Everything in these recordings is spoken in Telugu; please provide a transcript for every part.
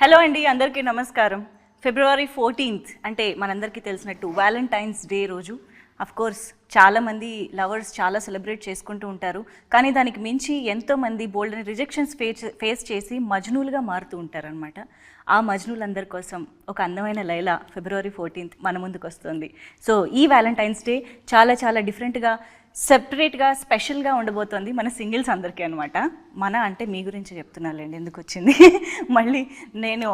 హలో అండి, అందరికీ నమస్కారం. ఫిబ్రవరి 14th అంటే మనందరికీ తెలిసినట్టు వ్యాలంటైన్స్ డే రోజు. కోర్స్ చాలామంది లవర్స్ చాలా సెలబ్రేట్ చేసుకుంటూ ఉంటారు. కానీ దానికి మించి ఎంతోమంది బోల్డ్ అని రిజెక్షన్స్ ఫేస్ చేసి మజ్నూలుగా మారుతూ ఉంటారనమాట. ఆ మజ్నూలందరి కోసం ఒక అందమైన లైలా ఫిబ్రవరి 14th మన ముందుకు వస్తుంది. సో ఈ వ్యాలంటైన్స్ డే చాలా చాలా డిఫరెంట్గా, సెపరేట్గా, స్పెషల్గా ఉండబోతోంది మన సింగిల్స్ అందరికీ అనమాట. మన అంటే మీ గురించి చెప్తున్నానులేండి, ఎందుకు వచ్చింది మళ్ళీ నేను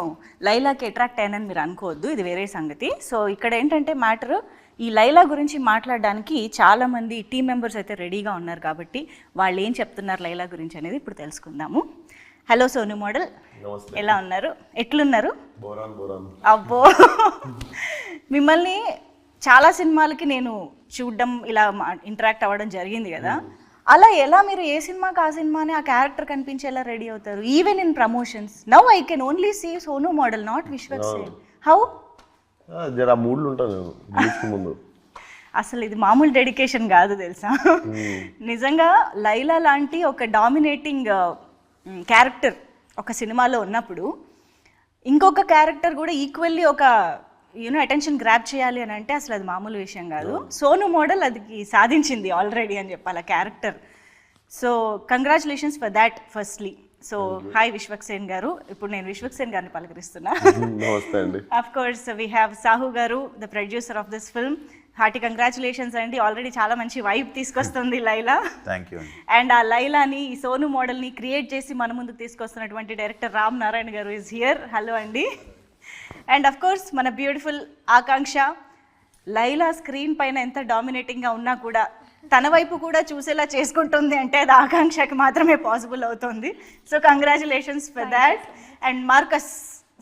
లైలాకి అట్రాక్ట్ అయ్యానని మీరు అనుకోవద్దు, ఇది వేరే సంగతి. సో ఇక్కడ ఏంటంటే మ్యాటరు, ఈ లైలా గురించి మాట్లాడడానికి చాలామంది టీం మెంబర్స్ అయితే రెడీగా ఉన్నారు. కాబట్టి వాళ్ళు ఏం చెప్తున్నారు లైలా గురించి అనేది ఇప్పుడు తెలుసుకుందాము. హలో సోను మోడల్, ఎలా ఉన్నారు? ఎట్లున్నారు? అబ్బో మిమ్మల్ని చాలా సినిమాలకి నేను చూడడం, ఇలా ఇంటరాక్ట్ అవ్వడం జరిగింది కదా. అలా ఎలా మీరు ఏ సినిమాకి ఆ సినిమాని ఆ క్యారెక్టర్ కనిపించేలా రెడీ అవుతారు? Even in promotions now I can only see Sonu model, not Vishwak Sen. How? జర మూడ్లు ఉంటాను ముందు. అసలు ఇది మామూలు డెడికేషన్ కాదు తెలుసా. నిజంగా లైలా లాంటి ఒక డామినేటింగ్ క్యారెక్టర్ ఒక సినిమాలో ఉన్నప్పుడు ఇంకొక క్యారెక్టర్ కూడా ఈక్వల్లీ ఒక అటెన్షన్ గ్రాప్ చేయాలి అని అంటే అసలు అది మామూలు విషయం కాదు. సోను మోడల్ అది సాధించింది ఆల్రెడీ అని చెప్పాలి character. So congratulations for that firstly. So hi Vishwak Sen గారు. ఇప్పుడు నేను విశ్వక్ సేన్ గారిని పలకరిస్తున్నా. Of course we have Sahu గారు, the producer of this film. Hearty congratulations అండి, ఆల్రెడీ చాలా మంచి వైబ్ తీసుకొస్తుంది లైలా. Thank you. అండ్ ఆ లైలాని, ఈ సోను మోడల్ని క్రియేట్ చేసి మన ముందుకు తీసుకొస్తున్నటువంటి డైరెక్టర్ రామ్ నారాయణ గారు ఈజ్ హియర్. హలో అండి. అండ్ అఫ్ కోర్స్ మన బ్యూటిఫుల్ ఆకాంక్ష. లైలా స్క్రీన్ పైన ఎంత డామినేటింగ్గా ఉన్నా కూడా తన వైపు కూడా చూసేలా చేసుకుంటుంది అంటే అది ఆకాంక్షకి మాత్రమే పాసిబుల్ అవుతుంది. So congratulations for that. And Marcus,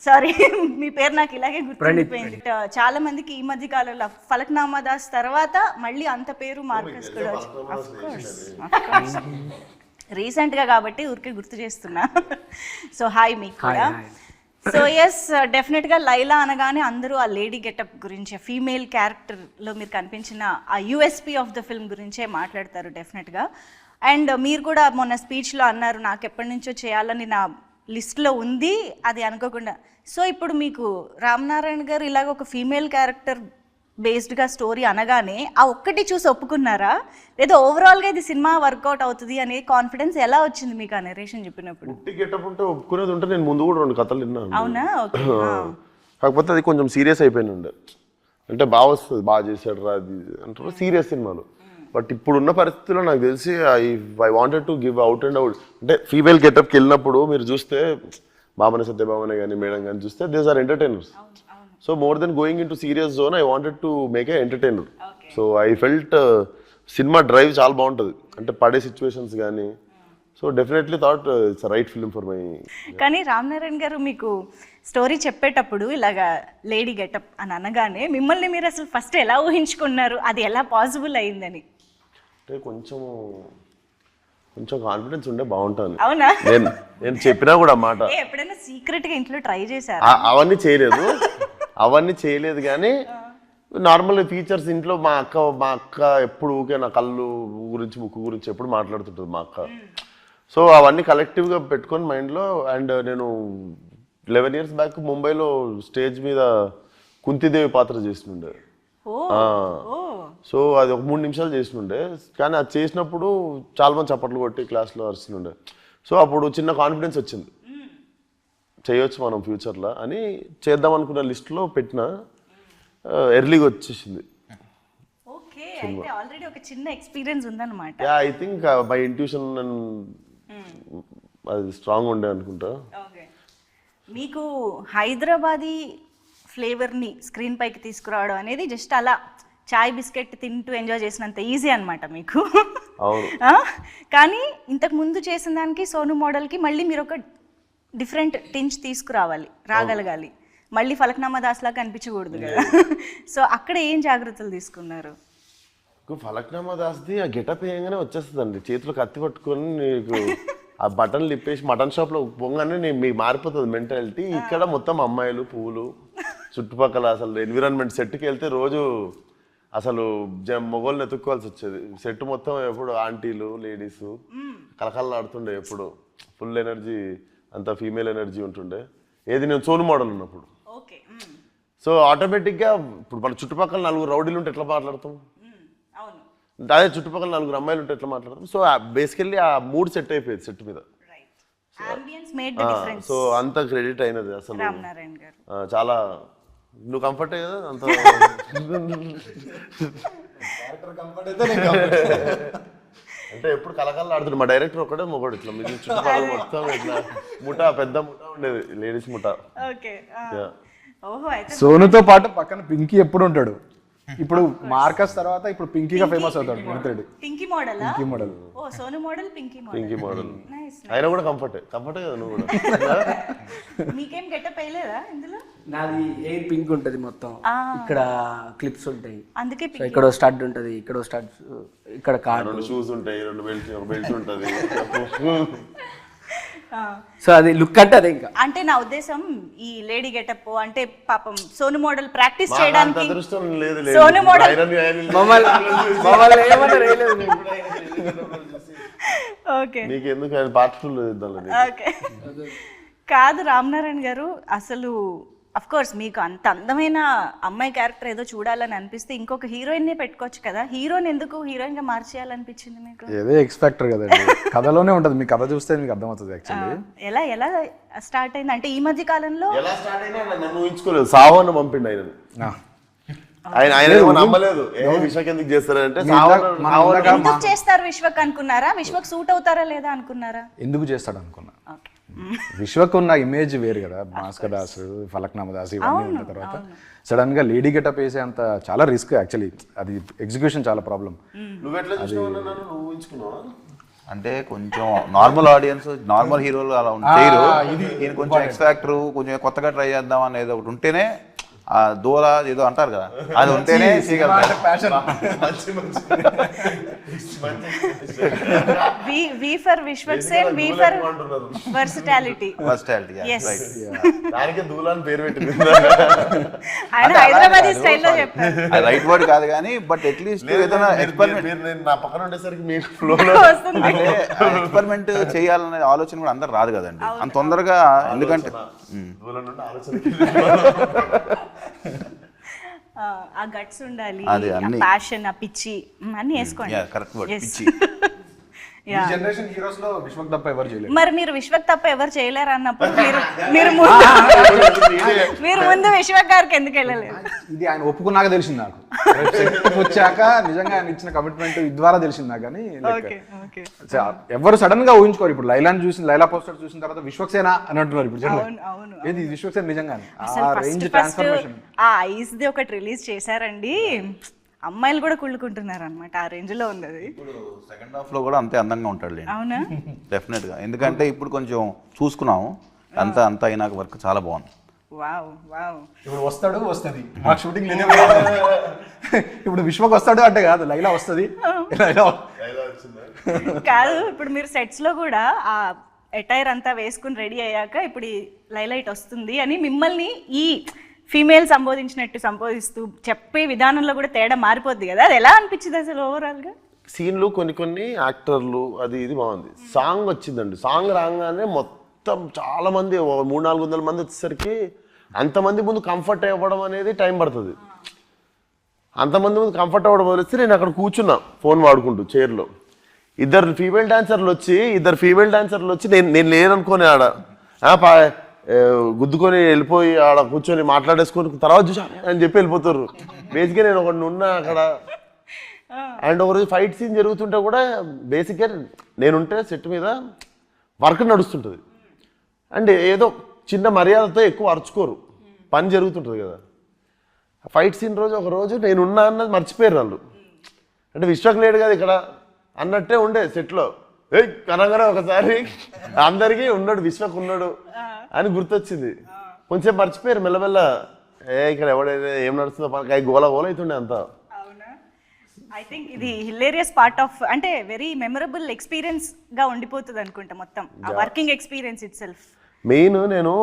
sorry మీ పేరు నాకు ఇలాగే గుర్తుండిపోయింది. చాలా మందికి ఈ మధ్య కాలంలో ఫలక్నామా దాస్ తర్వాత మళ్ళీ అంత పేరు మార్కస్ కూడా రీసెంట్గా కాబట్టి ఊరికే గుర్తు చేస్తున్నా. సో హాయ్ మీకు కూడా. సో ఎస్, డెఫినెట్గా లైలా అనగానే అందరూ ఆ లేడీ గెటప్ గురించి, ఫీమేల్ క్యారెక్టర్లో మీరు కనిపించిన ఆ యూఎస్పీ ఆఫ్ ద ఫిల్మ్ గురించే మాట్లాడతారు డెఫినెట్గా. అండ్ మీరు కూడా మొన్న స్పీచ్లో అన్నారు, నాకు ఎప్పటి నుంచో చేయాలని నా లిస్ట్లో ఉంది, అది అనుకోకుండా. సో ఇప్పుడు మీకు రామ్ నారాయణ గారు ఇలాగ ఒక ఫీమేల్ క్యారెక్టర్ బేస్డ్గా స్టోరీ అనగానే ఆ ఒక్కటి చూసి ఒప్పుకున్నారా, లేదా ఓవరాల్గా ఇది సినిమా వర్కౌట్ అవుతుంది అనే కాన్ఫిడెన్స్ ఎలా వచ్చింది మీకు ఆ నరేషన్ చెప్పినప్పుడు? ఒప్పుకునేది ఉంటే నేను ముందు కూడా 2 కథలు విన్నాను. అవునా? కాకపోతే అది కొంచెం సీరియస్ అయిపోయిన ఉండే, అంటే బాగా వస్తుంది, బాగా చేశాడు రా అది అంటారు సీరియస్ సినిమాలు. బట్ ఇప్పుడున్న పరిస్థితుల్లో నాకు తెలిసి I wanted to give out and out. అంటే ఫీమేల్ గెటప్కి వెళ్ళినప్పుడు మీరు చూస్తే బామన సత్యభామనే కానీ మేడం కానీ చూస్తే these are entertainers. So more than going into serious zone I wanted to make a entertainer. So I felt cinema drive చాలా బాగుంటుంది, అంటే పడే సిచ్యువేషన్స్ కానీ. So definitely thought it's right film for my. కానీ రామ్ నారాయణ గారు మీకు స్టోరీ చెప్పేటప్పుడు ఇలాగా లేడీ గెటప్ అని అనగానే మిమ్మల్ని మీరు అసలు ఫస్ట్ ఎలా ఊహించుకున్నారు, అది ఎలా పాసిబుల్ అయిందని? అంటే కొంచెం కాన్ఫిడెన్స్ ఉండే బాగుంటుంది. అవునా? నేను చెప్పినా కూడా మాట ఎప్పుడైనా సీక్రెట్గా ఇంట్లో ట్రై చేశారు? అవన్నీ చేయలేదు కానీ నార్మల్ ఫీచర్స్ ఇంట్లో మా అక్క ఎప్పుడు ఊకే నా కళ్ళు గురించి ముక్కు గురించి ఎప్పుడు మాట్లాడుతుంటుంది మా అక్క. సో అవన్నీ కలెక్టివ్గా పెట్టుకొని మైండ్లో. అండ్ నేను 11 years బ్యాక్ ముంబైలో స్టేజ్ మీద కుంతిదేవి పాత్ర చేస్తుండే. సో అది ఒక 3 నిమిషాలు చేస్తుండే, కానీ అది చేసినప్పుడు చాలా మంది చప్పట్లు కొట్టి క్లాస్లో అరుస్తుండే. సో అప్పుడు చిన్న కాన్ఫిడెన్స్ వచ్చింది, చేయొచ్చు మనం ఫ్యూచర్లో అని. చేద్దాం అనుకున్న లిస్ట్లో పెట్టిన, ఎర్లీగా వచ్చేసింది. ఐ థింక్ మై ఇంట్యూషన్ అది స్ట్రాంగ్ ఉండే అనుకుంటా. మీకు హైదరాబాదీ ఫ్లేవర్ని స్క్రీన్ పైకి తీసుకురావడం అనేది జస్ట్ అలా చాయ్ బిస్కెట్ తింటూ ఎంజాయ్ చేసినంత ఈజీ అనమాట మీకు. కానీ ఇంతకు ముందు చేసిన దానికి సోను మోడల్కి మళ్ళీ మీరు ఒక డిఫరెంట్ టించ్ తీసుకురావాలి, రాగలగాలి. మళ్ళీ ఫలక్నామా దాస్ లాగా కనిపించకూడదు కదా. సో అక్కడ ఏం జాగ్రత్తలు తీసుకున్నారు? ఫలక్నామా దాస్ది ఆ గెటప్ వేయగానే వచ్చేస్తుందండి, చేతిలో కత్తి పట్టుకొని నీకు ఆ బటన్లు ఇప్పేసి మటన్ షాప్లో పోగానే మీకు మారిపోతుంది మెంటాలిటీ. ఇక్కడ మొత్తం అమ్మాయిలు, పువ్వులు, చుట్టుపక్కల అసలు ఎన్విరాన్మెంట్. సెట్కి వెళ్తే రోజు అసలు మొగోళ్ళని ఎత్తుక్కోవాల్సి వచ్చేది. సెట్ మొత్తం ఎప్పుడు ఆంటీలు, లేడీస్ కలకల్లాడుతుండే, ఎప్పుడు ఫుల్ ఎనర్జీ, అంత ఫీమేల్ ఎనర్జీ ఉంటుండే. ఏది నేను సోను మోడల్ ఉన్నప్పుడు. ఓకే. సో ఆటోమేటిక్గా ఇప్పుడు మన చుట్టుపక్కల 4 రౌడీలు ఉంటే ఎట్లా మాట్లాడతాం, అవును. అదే చుట్టుపక్కల 4 అమ్మాయిలు ఉంటే ఎట్లా మాట్లాడతాం. సో బేసికల్లీ ఆ మూడ్ సెట్ అయిపోయింది సెట్ మీద. Ambience made the difference. So అంత క్రెడిట్ అయినది అసలు రామనారాయణ గారు. చాలా నువ్వు కంఫర్ట్ కదా అంత అంటే ఎప్పుడు కలకాలం ఆడుతుంది. మా డైరెక్టర్ ఒకటే మొగడు ఇట్లా మీ చుట్టుపక్కల మొత్తం ఇట్లా పెద్ద ముఠా ఉండేది, లేడీస్ ముఠా. ఓకే. ఓహో, అయితే సోనుతో పాటు పక్కన పింకీ ఎప్పుడు ఉంటాడు. ఇప్పుడు మార్కస్ తర్వాత ఇప్పుడు పింకీగా ఫేమస్ అవుతాడు మిత్రుడు. Pinky model. Pinky model. Oh Sonu model, Pinky Pinky model. Nice. ఆయన కూడా కంఫర్టే కదా నువ్వు కూడా. మీకేం గెటప్ వేయలేదా ఇందులో? నాది ఎయిర్ పింక్ ఉంటుంది మొత్తం, ఇక్కడ క్లిప్స్ ఉంటాయి, అందుకే సో ఇక్కడ స్టడ్ ఉంటుంది, ఇక్కడ స్టడ్, ఇక్కడ కార్డు, 2 షూస్ ఉంటాయి, 2 బెల్ట్స్ ఉంటుంది. సో అది లుక్ అంటే అదే. ఇంకా అంటే నా ఉద్దేశం ఈ లేడీ గెటప్ అంటే పాపం సోను మోడల్ ప్రాక్టీస్ చేయడానికి అదృష్టం లేదు. సోను మోడల్ మమ్మల్ని ఏమన్నా రేయలేదు. ఓకే. నీకు ఎందుకు ఆయన పార్ట్ఫుల్ ఇద్దాం. ఓకే. కాదు రామనారాయణ గారు, అసలు అఫ్ కోర్స్ మీకు అంత అందమైన అమ్మాయి క్యారెక్టర్ ఏదో చూడాలని అనిపిస్తే ఇంకొక హీరోయిన్ నే పెట్టుకోవచ్చు కదా. హీరోని ఎందుకు హీరోయిన్ గా మార్చేయాలనిపించింది మీకు? ఏదో ఎక్స్పెక్టర్ కదండి, కథలోనే ఉంటుంది. మీ కథ చూస్తే మీకు అర్థమవుతుంది యాక్చువల్లీ. ఎలా స్టార్ట్ అయింది అంటే ఈ మధ్య కాలంలో? ఎలా స్టార్ట్ అయినా నన్ను ఊహించుకోలేదు. సావన్న పంపిండు ఆయన నమ్మలేదు. విశ్వక్ ఎందుకు చేస్తారంటే ఎందుకు చేస్తారు విశ్వక్ అనుకున్నారా? విశ్వక్ సూట్ అవుతారా లేదా అనుకున్నారా? ఎందుకు చేస్తాడు అనుకున్నా. విశ్వక్ ఉన్న ఇమేజ్ వేరు కదా, భాస్కర్ దాస్, ఫలక్నామా దాస్ ఇవన్నీ ఉన్న తర్వాత సడన్ గా లేడీ గెటప్ వేసే అంత చాలా రిస్క్ యాక్చువల్లీ. అది ఎగ్జిక్యూషన్ చాలా ప్రాబ్లం. అంటే కొంచెం నార్మల్ ఆడియన్స్, నార్మల్ హీరోలు అలా చేయరు. ఈయన కొంచెం ఎక్స్ ఫ్యాక్టర్, కొంచెం కొత్తగా ట్రై చేద్దాం అనేది ఒకటి ఉంటేనే, ఆ దూల ఏదో అంటారు కదా, అది ఉంటేనే V for Vishwak Sen, V for versatility. దానికి దూలాన్ని పేరు పెట్టింది. ఆయన హైదరాబాదీ స్టైల్లో చెప్పారు. రైట్ వర్డ్ కాదు కానీ, బట్ అట్లీస్ట్ ఏదైనా ఎక్స్పెరిమెంట్ నా పక్కన ఉండేసరికి మీకు ఫ్లోలో ఎక్స్పెరిమెంట్ చేయాలనే ఆలోచన కూడా అందరు రాదు కదండి అంత తొందరగా. ఎందుకంటే ఆ గట్స్ ఉండాలి, ప్యాషన్, ఆ పిచ్చి అన్ని వేసుకోండి. కరెక్ట్ వర్డ్, పిచ్చి. జనరేషన్ హీరోస్ లో విశ్వక్ తప్ప ఎవరు చేయలేరు. మరి మీరు విశ్వక్ తప్ప ఎవరు చేయలేరు అన్నప్పుడు మీరు ముందు విశ్వక్ గారికి ఎందుకు వెళ్ళలేదు? ఇది ఆయన ఒప్పుకున్నాక తెలిసింది నాకు. వచ్చాక నిజంగా ఆయన ఇచ్చిన కమిట్మెంట్ ద్వారా తెలిసింది నాకు. కానీ ఎవరు సడన్ గా ఊహించుకోరు. ఇప్పుడు లైలాని చూసిన, లైలా పోస్టర్ చూసిన తర్వాత విశ్వక్సేన అని అంటున్నారు. ఇప్పుడు ఏది విశ్వక్సేన నిజంగానే ఆ రేంజ్ ట్రాన్స్ఫర్మేషన్. ఆ ఐస్ ది ఒకటి రిలీజ్ చేశారండి, అమ్మాయిలు కూడా కుళ్ళుకుంటున్నారు అనమాట. ఆ రేంజ్ లో ఉంది అది. ఇప్పుడు సెకండ్ హాఫ్ లో కూడా అంతే అందంగా ఉంటాడు. అవునా? డెఫినెట్ గా. ఎందుకంటే ఇప్పుడు కొంచెం చూసుకున్నాము, అంత అయినాక వర్క్ చాలా బాగుంది. Wow wow. ఇప్పుడు వస్తుంది మా షూటింగ్ లేదు. ఇప్పుడు విశ్వక్ వస్తాడు అంటే కాదు, లైలా వస్తుంది. కాదు, ఇప్పుడు మీరు సెట్స్ లో కూడా ఆ అటైర్ అంతా వేసుకుని రెడీ అయ్యాక ఇప్పుడు లైలైట్ వస్తుంది అని మిమ్మల్ని ఈ ఫీమేల్ సంబోధిస్తూ చెప్పే విధానంలో కూడా తేడా మారిపోద్ది కదా. అది ఎలా అనిపించింది అసలు ఓవరాల్ గా? సీన్లు కొన్ని యాక్టర్లు అది ఇది బాగుంది. సాంగ్ వచ్చిందండి, సాంగ్ రాగానే మొత్తం చాలా మంది 300-400 మంది వచ్చేసరికి అంతమంది ముందు కంఫర్ట్ అవ్వడం అనేది టైం పడుతుంది. అంతమంది ముందు కంఫర్ట్ అవ్వడం వదిలేస్తే నేను అక్కడ కూర్చున్నా ఫోన్ వాడుకుంటూ చైర్లో. ఇద్దరు ఫీమేల్ డాన్సర్లు వచ్చి నేను లేననుకోని ఆడ గుద్దుకొని వెళ్ళిపోయి ఆడ కూర్చొని మాట్లాడేసుకొని తర్వాత చూసా అని చెప్పి వెళ్ళిపోతారు. బేసిక్గా నేను ఒకటి ఉన్నా అక్కడ. అండ్ ఒకరోజు ఫైట్ సీన్ జరుగుతుంటే కూడా బేసిక్గా నేనుంటే సెట్ మీద వర్క్ నడుస్తుంటుంది. అండ్ ఏదో చిన్న మర్యాదతో ఎక్కువ అరుచుకోరు, పని జరుగుతుంటుంది కదా. ఫైట్ సీన్ రోజు ఒకరోజు నేనున్నా అన్నది మర్చిపోయారు వాళ్ళు. అంటే విశ్వక్ లేడు కదా ఇక్కడ అన్నట్టే ఉండే సెట్లో. కనగానే ఒకసారి అందరికీ ఉన్నాడు, విశ్వక్ ఉన్నాడు అని గుర్తొచ్చింది. కొంచెం మర్చిపోయారు మెల్లమెల్ల. ఇక్కడ ఎవడైతే ఏం నడుస్తుందో గోల అవుతుండే అంతా. ఐ థింక్ ఇది హిలేరియస్ పార్ట్ ఆఫ్, అంటే వెరీ మెమరబుల్ ఎక్స్పీరియన్స్ గా ఉండిపోతుంది అనుకుంటా మొత్తం ఆ working experience it self. Main నేను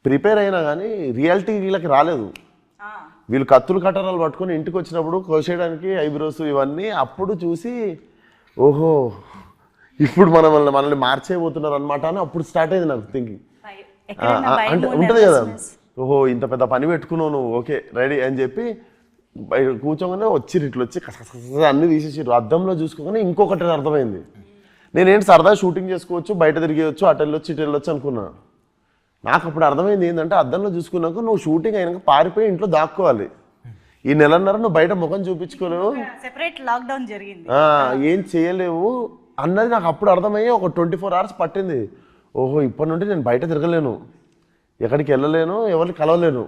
ప్రిపేర్ అయినా కానీ రియాలిటీ వీళ్ళకి రాలేదు. వీళ్ళు కత్తులు కట్టరాలు పట్టుకొని ఇంటికి వచ్చినప్పుడు కోసేయడానికి ఐబ్రోస్ ఇవన్నీ అప్పుడు చూసి ఓహో ఇప్పుడు మనల్ని మార్చేయబోతున్నారు అనమాట అని అప్పుడు స్టార్ట్ అయింది నాకు థింకింగ్. ఎక్కడైనా భయం అంటే ఉంటుంది కదా, ఓహో ఇంత పెద్ద పని పెట్టుకున్నావు నువ్వు, ఓకే రెడీ అని చెప్పి బయట కూర్చోగానే వచ్చి ఇట్లా వచ్చి అన్ని తీసేసారు. అద్దంలో చూసుకోగానే ఇంకొకటి అర్థమైంది, నేనేంటి సరదా షూటింగ్ చేసుకోవచ్చు, బయట తిరిగేయచ్చు, అటు వెళ్ళొచ్చు ఇటు వెళ్ళొచ్చు అనుకున్నా. నాకు అప్పుడు అర్థమైంది ఏంటంటే అద్దంలో చూసుకున్నాక నువ్వు షూటింగ్ అయినాక పారిపోయి ఇంట్లో దాక్కోవాలి. ఈ నెలన్నర నువ్వు బయట ముఖం చూపించుకోలేవు, సెపరేట్ లాక్డౌన్ జరిగింది, ఏం చేయలేవు అన్నది నాకు అప్పుడు అర్థమయ్యి ఒక 24 hours పట్టింది. ఓహో ఇప్పటి నుండి నేను బయట తిరగలేను, ఎక్కడికి వెళ్ళలేను, ఎవరిని కలవలేను,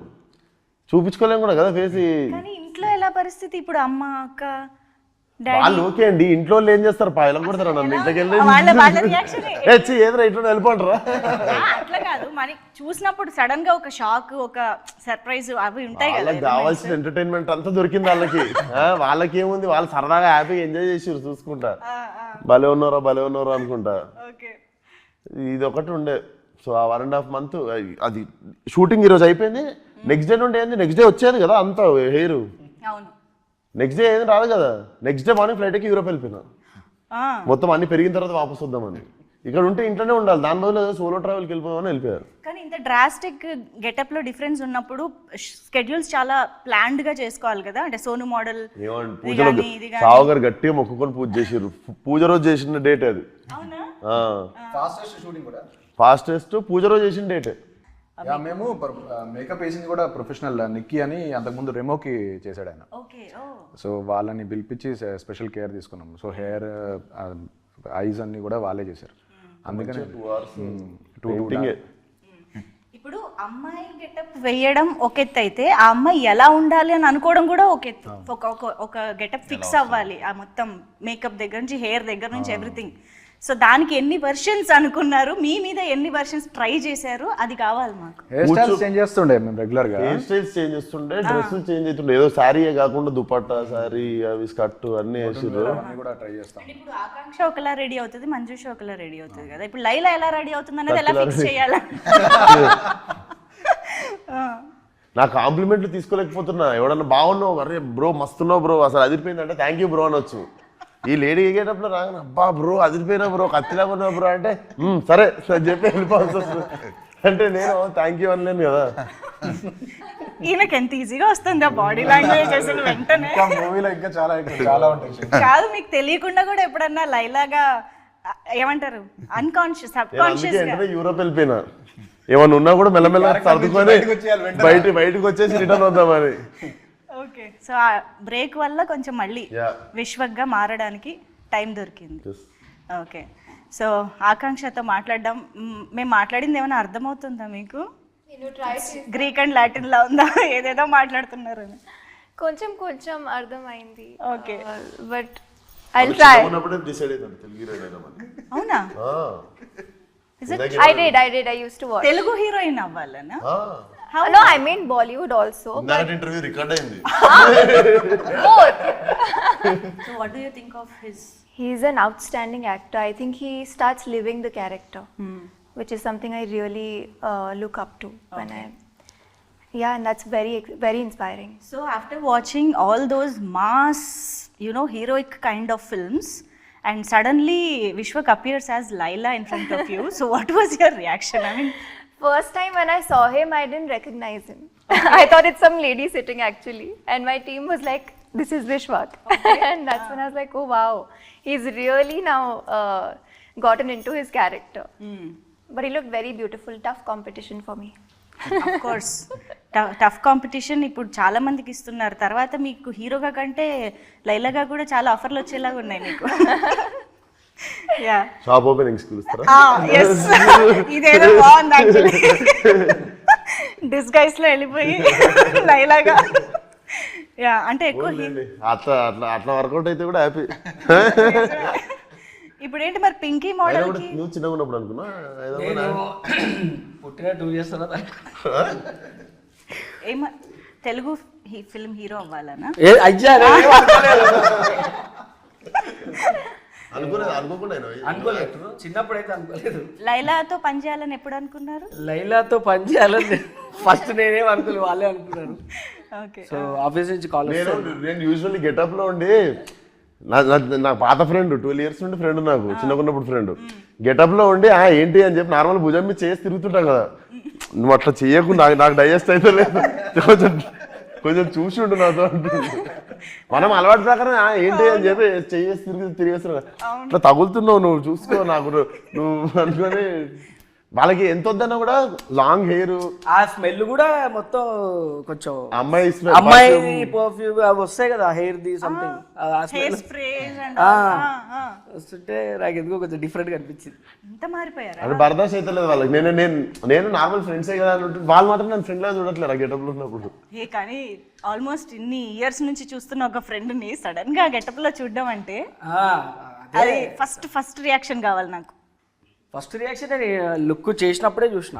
చూపించుకోలేను కూడా కదా ఫేస్. కానీ ఇంట్లో ఎలా పరిస్థితి ఇప్పుడు, అమ్మ అక్క వాళ్ళు ఓకే అండి, ఇంట్లో వాళ్ళు ఏం చేస్తారు, పాయలం కొడతారు నన్ను ఇంట్లోకి వెళ్ళి ఏదో ఇంట్లో వెళ్ళిపోంటారా. అట్లా కాదు, మనకి చూసినప్పుడు సడన్ గా ఒక షాక్, ఒక సర్ప్రైజ్ అవి ఉంటాయి కదా. వాళ్ళకి కావాల్సిన ఎంటర్టైన్మెంట్ అంతా దొరికింది వాళ్ళకి. వాళ్ళకి ఏముంది, వాళ్ళు సరదాగా హ్యాపీగా ఎంజాయ్ చేసారు చూసుకుంటా, భలే ఉన్నారా అనుకుంటా. ఇది ఒకటి ఉండే. సో ఆ 1.5 months అది షూటింగ్ ఈరోజు అయిపోయింది, నెక్స్ట్ డే నుండి ఏంది, నెక్స్ట్ డే వచ్చేది కదా అంత హెయిర్, అవును నెక్స్ట్ డే ఏది రాదు కదా. నెక్స్ట్ డే మార్నింగ్ ఫ్లైట్కి యూరోప్ వెళ్ళిపోయినా, మొత్తం అన్ని పెరిగిన తర్వాత వాపస్ వద్దామని. ఇక్కడ ఉంటే ఇంట్లోనే ఉండాలి, దాని బదులు సోలో ట్రావెల్కి వెళ్ళిపోదామని వెళ్ళిపోయారు. కానీ ఇంత డ్రాస్టిక్ గెటప్ లో డిఫరెన్స్ ఉన్నప్పుడు స్కెడ్యూల్స్ చాలా ప్లాన్డ్ గా చేసుకోవాలి కదా. అంటే సోను మోడల్ పూజలో సావుగారు గట్టిగా మొక్కుకొని పూజ చేసారు. పూజ రోజు చేసిన డేట్ అది, ఫాస్టెస్ట్ పూజ రోజు చేసిన డేట్. మేము మేకప్ వేసింది కూడా ప్రొఫెషనల్ నిక్కీ అని, అంతకుముందు రెమోకి చేశాడు ఆయన. సో వాళ్ళని పిలిపించి స్పెషల్ కేర్ తీసుకున్నాం. సో హెయిర్ ఐస్ అన్ని కూడా వాళ్ళే చేశారు. అందుకని 2 hours ఇప్పుడు అమ్మాయి గెటప్ వేయడం ఒక ఎత్తు అయితే, ఆ అమ్మాయి ఎలా ఉండాలి అని అనుకోవడం కూడా ఒక ఎత్తు. ఒక గెటప్ ఫిక్స్ అవ్వాలి, ఆ మొత్తం మేకప్ దగ్గర నుంచి హెయిర్ దగ్గర నుంచి ఎవ్రీథింగ్. సో దానికి ఎన్ని వర్షన్స్ అనుకున్నారు, మీ మీద ఎన్ని వర్షన్స్ ట్రై చేశారు, అది కావాలి మాకు. హెయిర్ స్టైల్స్ చేంజ్ చేస్తుండే మేము రెగ్యులర్ గా, హెయిర్ స్టైల్స్ చేంజ్ చేస్తుండే, డ్రెస్సులు చేంజ్ అవుతుండే. ఏదో శారీయే కాకుండా దుపట్టా, శారీ, అవి స్కర్ట్ అన్ని వేసారు. కూడా ట్రై చేస్తాం. ఇప్పుడు ఆకాంక్ష ఒకలా రెడీ అవుతుంది, మంజుష ఒకలా రెడీ అవుతుంది కదా. ఇప్పుడు లైలా ఎలా రెడీ అవుతుంది అనేది ఎలా ఫిక్స్ చేయాలి. నా కాంప్లిమెంట్లు తీసుకోలేకపోతున్నా. ఎవడన్నా బాగున్నావు, అరే బ్రో మస్తున్నావు బ్రో, అసలు అదిరిపోయిందంటే థ్యాంక్ యూ బ్రో అనొచ్చు. ఈ లేడీ ఎగేటప్పుడు రాగానే అబ్బా బ్రో అదిరిపోయినా బ్రో, కత్తిలాగా ఉన్నావు బ్రో అంటే సరే అని చెప్పి వెళ్ళిపోవాల్సి వస్తుంది. అంటే నేను థ్యాంక్ యూ అనలేను కదా. ఈయనకి ఎంత ఈజీగా వస్తుంది ఆ బాడీ లాంగ్వేజ్ అసలు వెంటనే. మూవీలో ఇంకా చాలా ఉంటాయి. కాదు, మీకు తెలియకుండా కూడా ఎప్పుడన్నా లైలాగా ఏమంటారు అన్కాన్షియస్ సబ్ కాన్షియస్ గా యూరోప్ వెళ్ళిపోయినా, ఏమన్నా ఉన్నా కూడా మెల్లమెల్ల సర్దుకొని బయటకు వచ్చేసి రిటర్న్ వద్దామని. ఓకే, సో ఆ బ్రేక్ వల్ల కొంచెం మళ్ళీ విశ్వక్గా మారడానికి టైం దొరికింది. ఓకే, సో ఆకాంక్షతో మాట్లాడడం, మేము మాట్లాడింది ఏమైనా అర్థమవుతుందా మీకు? గ్రీక్ అండ్ లాటిన్ లా ఉందా, ఏదేదో మాట్లాడుతున్నారు? కొంచెం కొంచెం అర్థమైంది. Okay, but I will try. అవునా? I did. I used to watch. Telugu heroine అవ్వాలనా? No, I mean Bollywood also. Interview record అయింది. Both. So what do you think of his? He's an outstanding actor. I think he starts living the character, which is something I really look up to when I. Yeah, and that's very inspiring. So after watching all those mass, heroic kind of films, and suddenly Vishwak appears as Laila in front of you. So what was your reaction? I mean, first time when I saw him, I didn't recognize him. I thought it's some lady sitting actually, and my team was like, "This is Vishwak," and that's when I was like, "Oh wow, he's really now gotten into his character." But he looked very beautiful. Tough competition for me. of course, tough competition ఇప్పుడు చాలా మందికి ఇస్తున్నారు. తర్వాత మీకు హీరోగా కంటే లైలాగా కూడా చాలా ఆఫర్లు వచ్చేలాగా ఉన్నాయి మీకు. షాప్ ఓపెనింగ్స్ పిలుస్తారా? ఇదేదో బాగుంది యాక్చువల్లీ, డిస్గైస్ లో వెళ్ళిపోయి లైలాగా. యా, అంటే ఎక్కువ అట్లా వర్కౌట్ అయితే కూడా హ్యాపీ. ఇప్పుడు ఏంటి మరి పింకీ మోడల్ కి నువ్వు చిన్నగా ఉన్నప్పుడు అనుకున్నా పుట్టిన 2 years తర్వాత తెలుగు ఫిల్మ్ హీరో అవ్వాలనా? అనుకోలేదు, చిన్నప్పుడైతే అనుకోలేదు. లైలాతో పని చేయాలని ఎప్పుడు అనుకున్నారు? లైలాతో పని చేయాలని ఫస్ట్ నేనేం అనుకోలేదు, వాళ్ళే అనుకున్నారు. ఓకే, సో ఆఫీస్ నుంచి కాల్ నేను యూజువల్లీ గెటప్ లో ఉండి నా పాత ఫ్రెండ్ 12 years నుండి ఫ్రెండ్, నాకు చిన్నకున్నప్పుడు ఫ్రెండ్, గెటప్ లో ఉండి ఏంటి అని చెప్పి నార్మల్ భుజం మీద చేసి తిరుగుతుంటాం కదా, నువ్వు అట్లా చెయ్యకు, నాకు డైజెస్ట్ అయితే లేదు, కొంచెం చూసి ఉండు నాతో అంటుంది. మనం అలవాటు ప్రకారం ఏంటి అని చెప్పి చేసి తిరిగేస్తున్నావు, అట్లా తగులుతున్నావు, నువ్వు చూసుకో నాకు నువ్వు అనుకొని. వాళ్ళకి ఎంత వద్దన్నా కూడా లాంగ్ హెయిర్, ఆ స్మెల్ కూడా మొత్తం కొంచెం అమ్మాయి అమ్మాయి పర్ఫ్యూమ్ అవి వస్తాయి కదా, hair the something hair sprays వస్తుంటే నాకు ఎందుకో కొంచెం డిఫరెంట్ గా అనిపించింది. ఎంత మారిపోయారు. అది బర్దాష్ అయితే లేదు వాళ్ళకి. నేను నార్మల్ ఫ్రెండ్సే కదా అని ఉంటుంది, వాళ్ళు మాత్రం నన్ను ఫ్రెండ్ లా చూడట్లేదు ఆ గెటప్ లో ఉన్నప్పుడు. కానీ ఆల్మోస్ట్ ఇన్ని ఇయర్స్ నుంచి చూస్తున్న ఒక ఫ్రెండ్ ని సడన్ గా గెటప్ లో చూడడం అంటే అది ఫస్ట్ రియాక్షన్ కావాలి నాకు. ఫస్ట్ రియాక్షన్ లుక్ చేసినప్పుడే చూసిన,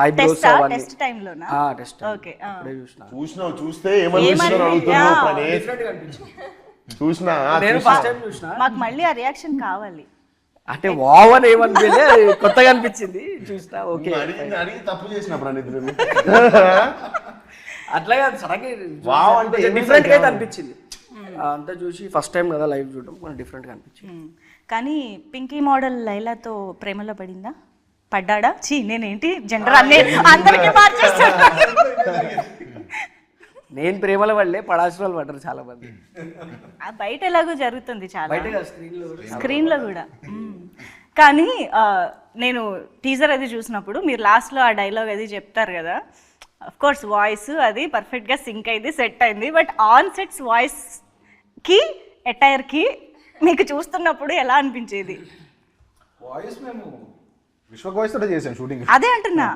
ఐబ్రోస్ అవన్నీ టెస్ట్ టైం లోనా? Test okay. అప్పుడే చూసిన. చూస్తే ఏమనిపిస్తున్నారు అడుగుతున్నావు, డిఫరెంట్ గా అనిపించింది. చూసినా నేను ఫస్ట్ టైం చూసిన, మాకు మళ్ళీ ఆ రియాక్షన్ కావాలి. అంటే వావ్ అని ఏమనిపించలే, కొత్తగా అనిపించింది చూసిన. ఓకే అడిగి తప్పు చేసిన ప్రణీత్ అట్లాగే సడన్గా వావ్ అంటే డిఫరెంట్ గా అయితే అనిపించింది. అంతా చూసి ఫస్ట్ టైం కదా లైవ్ చూడడం, కొంచెం డిఫరెంట్ గా అనిపించింది. కానీ పింకీ మోడల్ లైలాతో ప్రేమలో పడిందా? పడ్డాడా? నేనేంటి జెండర్ అందరికీ మార్చేస్తాను. నేను ప్రేమల వల్లే పడాల్సిన వాళ్ళు పడ్డారు చాలా మంది. బయట ఎలాగో జరుగుతుంది చాలా, బయట స్క్రీన్ లో కూడా. కానీ నేను టీజర్ అది చూసినప్పుడు మీరు లాస్ట్ లో ఆ డైలాగ్ అది చెప్తారు కదా, అఫ్ కోర్స్ వాయిస్ అది పర్ఫెక్ట్ గా సింక్ అయింది, సెట్ అయింది. బట్ ఆన్ సెట్స్ వాయిస్ కి అటైర్ కి మీకు చూస్తున్నప్పుడు ఎలా అనిపించేది? వాయిస్ మేము విశ్వక్ వాయిస్ తోటే చేసాం షూటింగ్. అదే అంటున్నా,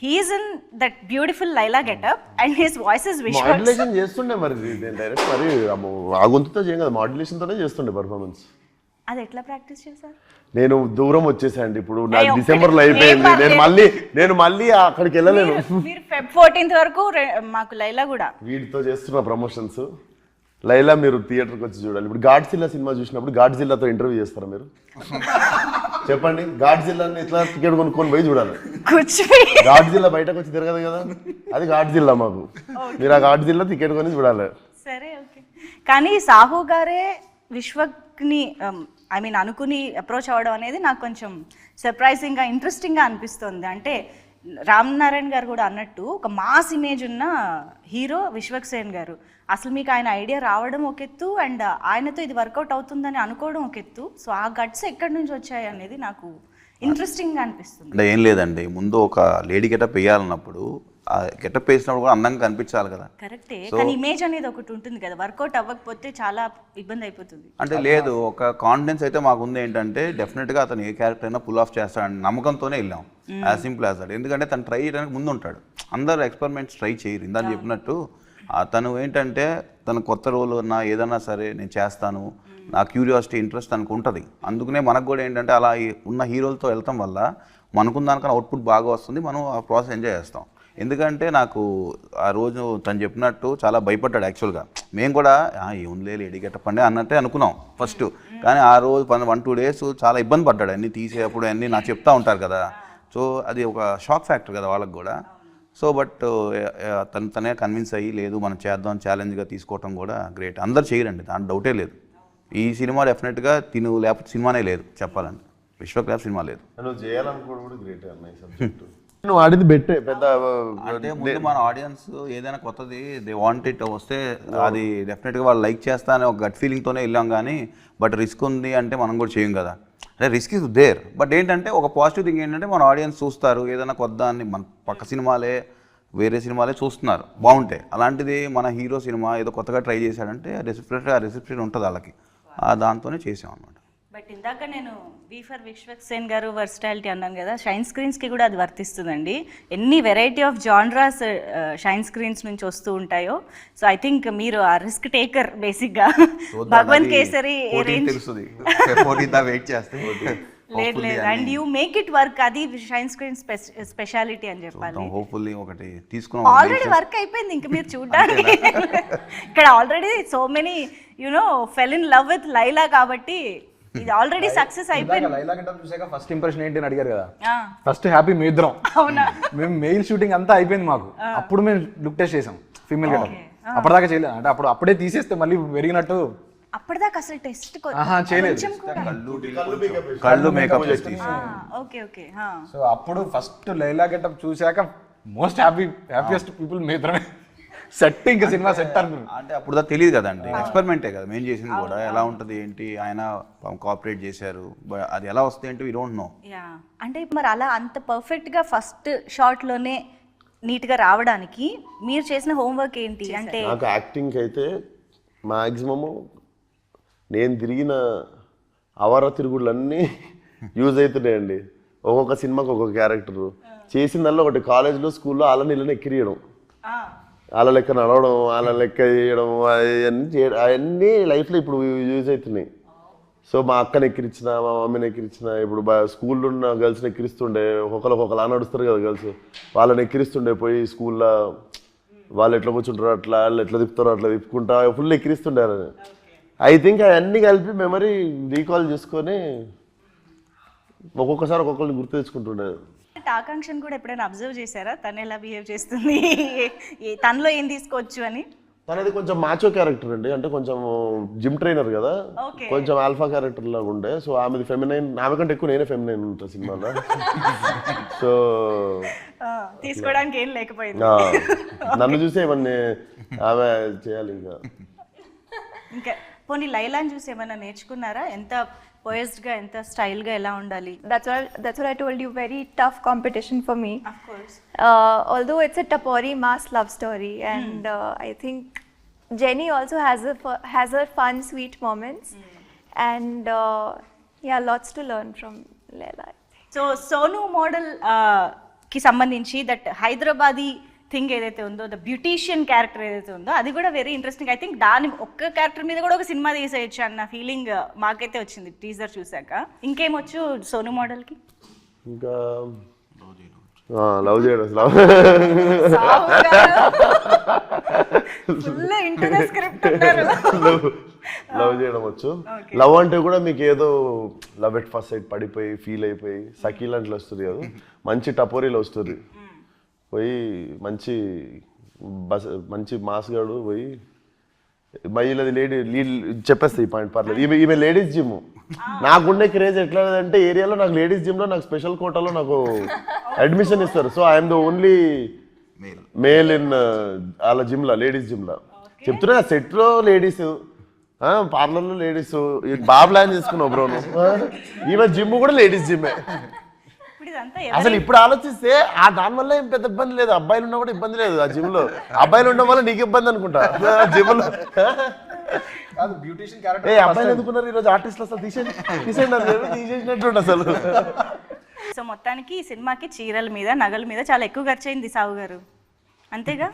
he's in that beautiful Laila getup and his voice is Vishwak. Modulation చేస్తుండే మరి డైరెక్ట్, మరి ఆ గొంతుతో చేయం కదా, మాడ్యులేషన్ తోనే చేస్తుండే పర్ఫార్మెన్స్. అది ఎట్లా ప్రాక్టీస్ చేశారు? నేను దూరం వచ్చేసాండి, ఇప్పుడు నాకు డిసెంబర్ లో అయిపోయింది, నేను మళ్ళీ అక్కడికి వెళ్ళలేను. మీరు Feb 14th వరకు మాకు లైలా కూడా వీటితో చేస్తున్న ప్రమోషన్స్. లైలా మీరు థియేటర్కి వచ్చి చూడాలి. ఇప్పుడు గాడ్జిల్లా సినిమా చూసినప్పుడు గాడ్జిల్లాతో ఇంటర్వ్యూ చేస్తారా మీరు? చెప్పండి, గాడ్జిల్లాని ఎట్లా టికెట్ కొనుక్కొని పోయి చూడాలి. గాడ్జిల్లా బయటకు వచ్చి తిరగదు కదా, అది గాడ్జిల్లా మాకు. మీరు ఆ గాడ్జిల్లా టికెట్ కొని చూడాలి. సరే, ఓకే. కానీ సాహు గారే విశ్వక్ని అనుకుని అప్రోచ్ అవ్వడం అనేది నాకు కొంచెం సర్ప్రైజింగ్గా, ఇంట్రెస్టింగ్గా అనిపిస్తుంది. అంటే రామ్ నారాయణ గారు కూడా అన్నట్టు ఒక మాస్ ఇమేజ్ ఉన్న హీరో విశ్వక్ సేన్ గారు. అసలు మీకు ఆయన ఐడియా రావడం ఒక ఎత్తు, అండ్ ఆయనతో ఇది వర్కౌట్ అవుతుందని అనుకోవడం ఒక ఎత్తు. సో ఆ గట్స్ ఎక్కడి నుంచి వచ్చాయి అనేది నాకు ఇంట్రెస్టింగ్గా అనిపిస్తుంది. అంటే ఏం లేదండి, ముందు ఒక లేడీ గెటప్ వేయాలన్నప్పుడు ఆ గెటప్ వేసినప్పుడు కూడా అందంగా కనిపించాలి కదా. కరెక్టే, కానీ ఇమేజ్ అనేది ఒకటి ఉంటుంది కదా, వర్కౌట్ అవ్వకపోతే చాలా ఇబ్బంది అయిపోతుంది. అంటే లేదు, ఒక కాన్ఫిడెన్స్ అయితే మాకు ఉంది. ఏంటంటే డెఫినెట్గా అతను ఏ క్యారెక్టర్ అయినా పుల్ ఆఫ్ చేస్తాడని నమ్మకంతోనే వెళ్ళాం, యాజ్ సింపుల్ యాజ్ దట్. ఎందుకంటే తను ట్రై చేయడానికి ముందు ఉంటాడు, అందరు ఎక్స్పెరిమెంట్స్ ట్రై చేయరు. ఇందాక చెప్పినట్టు తను ఏంటంటే తను కొత్త రోల్ ఉన్నా ఏదన్నా సరే నేను చేస్తాను, నా క్యూరియాసిటీ ఇంట్రెస్ట్ తనకు ఉంటుంది. అందుకనే మనకు కూడా ఏంటంటే అలా ఉన్న హీరోలతో వెళ్తాం వల్ల మనకున్న దానికన్నా అవుట్పుట్ బాగా వస్తుంది, మనం ఆ ప్రాసెస్ ఎంజాయ్ చేస్తాం. ఎందుకంటే నాకు ఆ రోజు తను చెప్పినట్టు చాలా భయపడ్డాడు యాక్చువల్గా. మేము కూడా ఏముందిలే లేడీ గెటప్ అండి అన్నట్టే అనుకున్నాం ఫస్ట్. కానీ ఆ రోజు 1-2 days చాలా ఇబ్బంది పడ్డాడు, అన్నీ తీసేటప్పుడు అన్నీ నాకు చెప్తా ఉంటారు కదా. సో అది ఒక షాక్ ఫ్యాక్టర్ కదా వాళ్ళకి కూడా. సో బట్ తనే కన్విన్స్ అయ్యి లేదు మనం చేద్దాం, ఛాలెంజ్గా తీసుకోవటం కూడా గ్రేట్. అందరు చేయరండి, దాని డౌటే లేదు. ఈ సినిమా డెఫినెట్గా తిను లేకపోతే సినిమానే లేదు చెప్పాలంటే, విశ్వక్ లేకపోతే సినిమా లేదు. నువ్వు చేయాలనుకోవడం కూడా గ్రేట్ అన్నయ్య సబ్జెక్ట్. నువ్వు ఆడింది బెట్టే పెద్ద. అంటే ముందు మన ఆడియన్స్ ఏదైనా కొత్తది దే వాంట్ ఇట్ వస్తే అది డెఫినెట్గా వాళ్ళు లైక్ చేస్తా అనే ఒక గట్ ఫీలింగ్తోనే వెళ్ళాం. కానీ బట్ రిస్క్ ఉంది అంటే మనం కూడా చేయం కదా, అంటే రిస్క్ ఇస్ దేర్. బట్ ఏంటంటే ఒక పాజిటివ్ థింగ్ ఏంటంటే మన ఆడియన్స్ చూస్తారు, ఏదైనా కొత్త అని మన పక్క సినిమాలే వేరే సినిమాలే చూస్తున్నారు బాగుంటాయి. అలాంటిది మన హీరో సినిమా ఏదో కొత్తగా ట్రై చేశాడంటే రిసెప్షన్ ఉంటుంది వాళ్ళకి, దాంతోనే చేసాం అనమాట. బట్ ఇందాక నేను వి ఫర్ విశ్వక్ సేన్ గారు వర్స్టాలిటీ అన్నాను కదా, షైన్ స్క్రీన్స్కి కూడా అది వర్తిస్తుందండి. ఎన్ని variety of genres shine screens నుంచి వస్తూ ఉంటాయో. సో ఐ థింక్ మీరు ఆ రిస్క్ టేకర్ బేసిక్గా. భగవంత్ కేసరి వెయిట్ చేస్తే లేదు and you make it work, అది షైన్ స్క్రీన్ స్పెషాలిటీ అని చెప్పాలి. హోప్ఫుల్లీ ఒకటి తీసుకున్నాం, ఆల్రెడీ వర్క్ అయిపోయింది, ఇంకా మీరు చూడడానికి ఇక్కడ already so many you know fell in love with Laila, కాబట్టి ఇది ఆల్రెడీ సక్సెస్ అయిపోయింది. లైలా గెటప్ చూసాక ఫస్ట్ ఇంప్రెషన్ ఏంటి అని అడిగారు కదా, ఫస్ట్ హ్యాపీ మీ ఇద్దరం. అవునా, మేము మెయిల్ షూటింగ్ అంతా అయిపోయింది మాకు, అప్పుడు మేము లుక్ టెస్ట్ చేసాం ఫీమేల్ గెటప్. అప్పటిదాకా చేయలేదు, అంటే అప్పుడే తీసేస్తే మళ్ళీ పెరిగినట్టు అప్పటిదాకా అసలు టెస్ట్ చేయలేదు. కొంచెం కూడా కళ్ళు మేకప్ చేసి ఓకే ఓకే సో అప్పుడు ఫస్ట్ లైలా గెటప్ చూశాక మోస్ట్ హ్యాపీయెస్ట్ పీపుల్ మీదరమే సెట్, ఇంకా సినిమా సెట్ అనుకున్నాను. అంటే అప్పుడు దాకా తెలియదు కదండి, ఎక్స్పెరిమెంటే కదా మేము చేసింది కూడా. ఎలా ఉంటుంది ఏంటి, ఆయన కోఆపరేట్ చేశారు, అది ఎలా వస్తుంది ఏంటి వీ డోంట్ నో. యా అంటే మరి అలా అంత పర్ఫెక్ట్గా ఫస్ట్ షాట్లోనే నీట్గా రావడానికి మీరు చేసిన హోంవర్క్ ఏంటి అంటే? నాకు యాక్టింగ్కి అయితే మ్యాక్సిమము నేను తిరిగిన అవర తిరుగుళ్ళన్నీ యూజ్ అవుతున్నాయండి. ఒక్కొక్క సినిమాకి ఒక్కొక్క క్యారెక్టరు చేసిందల్లా ఒకటి కాలేజ్లో స్కూల్లో అలా నీళ్ళని ఎక్కిరియడం, వాళ్ళ లెక్క నడవడం, వాళ్ళ లెక్క చేయడం, అవన్నీ లైఫ్లో ఇప్పుడు యూజ్ అవుతున్నాయి. సో మా అక్కని ఎక్కిరించిన, మా మమ్మీని ఎక్కిరించిన, ఇప్పుడు స్కూల్లో ఉన్న గర్ల్స్ని ఎక్కిరిస్తుండే, ఒకలా నడుస్తారు కదా గర్ల్స్, వాళ్ళని ఎక్కిరిస్తుండే పోయి స్కూల్లో. వాళ్ళు ఎట్లా కూర్చుంటారో అట్లా, వాళ్ళు ఎట్లా తిప్పుతారో అట్లా తిప్పుకుంటా ఫుల్ ఎక్కిరిస్తుండే. ఐ థింక్ అవన్నీ కలిపి మెమరీ రీకాల్ చేసుకొని ఒక్కొక్కసారి ఒక్కొక్కరిని గుర్తు తెచ్చుకుంటుండే. ఆకాంక్షను కూడా ఎప్పుడైనా అబ్జర్వ్ చేశారా, తను ఎలా బిహేవ్ చేస్తుంది, తనలో ఏం తీసుకోవచ్చు అని? తనది కొంచెం మాచో క్యారెక్టర్ అండి, అంటే కొంచెం జిమ్ ట్రైనర్ కదా, కొంచెం ఆల్ఫా క్యారెక్టర్ లాగా ఉండే. సో ఆమెది ఫెమినైన్, ఆమె కంటే ఎక్కువ నేనే ఫెమినైన్ ఉంటా సినిమాలో. సో తీసుకోవడానికి ఏం లేకపోయింది, నన్ను చూసే ఇవన్నీ ఆమె చేయాలి. ఇంకా పోనీ లైలాని చూసి ఏమైనా నేర్చుకున్నారా? ఎంత పోయస్డ్గా, ఎంత స్టైల్గా ఎలా ఉండాలి? That's what I told you. Very tough competition for me. Of course. Although it's a Tapori mass love story, and I think Jenny also has her fun, sweet moments, and yeah, lots to learn from Laila. So Sonu model కి సంబంధించి దట్ హైదరాబాదీ థింగ్ ఏదైతే ఉందో, ద బ్యూటీషియన్ క్యారెక్టర్ ఏదైతే ఉందో, అది కూడా వెరీ ఇంట్రెస్టింగ్. ఐ థింక్ దాని ఒక్క క్యారెక్టర్ మీద కూడా ఒక సినిమా తీసేయచ్చు అన్న ఫీలింగ్ మాకైతే వచ్చింది టీజర్ చూసాక. ఇంకేమొచ్చు సోను మోడల్కి? ఇంకా లవ్ చేయడం, లవ్ చేయడం వచ్చు. లవ్ అంటే కూడా మీకు ఏదో లవ్ ఎట్ ఫస్ట్ సైట్ పడిపోయి ఫీల్ అయిపోయి సకీల్ అంటే వస్తుంది కదా, మంచి టపోరీలో వస్తుంది. పోయి మంచి మాస్గాడు పోయి మహిళది లీడ్ చెప్పేస్తాయి ఈ పాయింట్, పర్లేదు. ఈమె లేడీస్ జిమ్. నాకుండే క్రేజ్ ఎట్లా అంటే ఏరియాలో నాకు లేడీస్ జిమ్లో నాకు స్పెషల్ కోటాలో నాకు అడ్మిషన్ ఇస్తారు. So I'm the only male in వాళ్ళ జిమ్లో, లేడీస్ జిమ్లో. చెప్తున్నా సెట్లో లేడీస్, పార్లర్లో లేడీస్. బాగా ప్లాన్ చేసుకున్నావు బ్రో నువ్వు. ఈమె జిమ్ కూడా లేడీస్ జిమ్మే. అసలు ఇప్పుడు ఆలోచిస్తే ఆ దాని వల్ల ఏం పెద్ద ఇబ్బంది లేదు, అబ్బాయిలు ఉన్నా కూడా ఇబ్బంది లేదు ఆ జిమ్ లో. అబ్బాయిలు ఉండడం వల్ల నీకు ఇబ్బంది అనుకుంటా జిమ్ లో. ఏ అబ్బాయిలు ఎందుకున్నారు ఈరోజు ఆర్టిస్టులు, అసలు తీసేసినట్టు అసలు. సో మొత్తానికి ఈ సినిమాకి చీరల మీద, నగల మీద చాలా ఎక్కువ ఖర్చు అయింది సావు గారు, అంతేగా?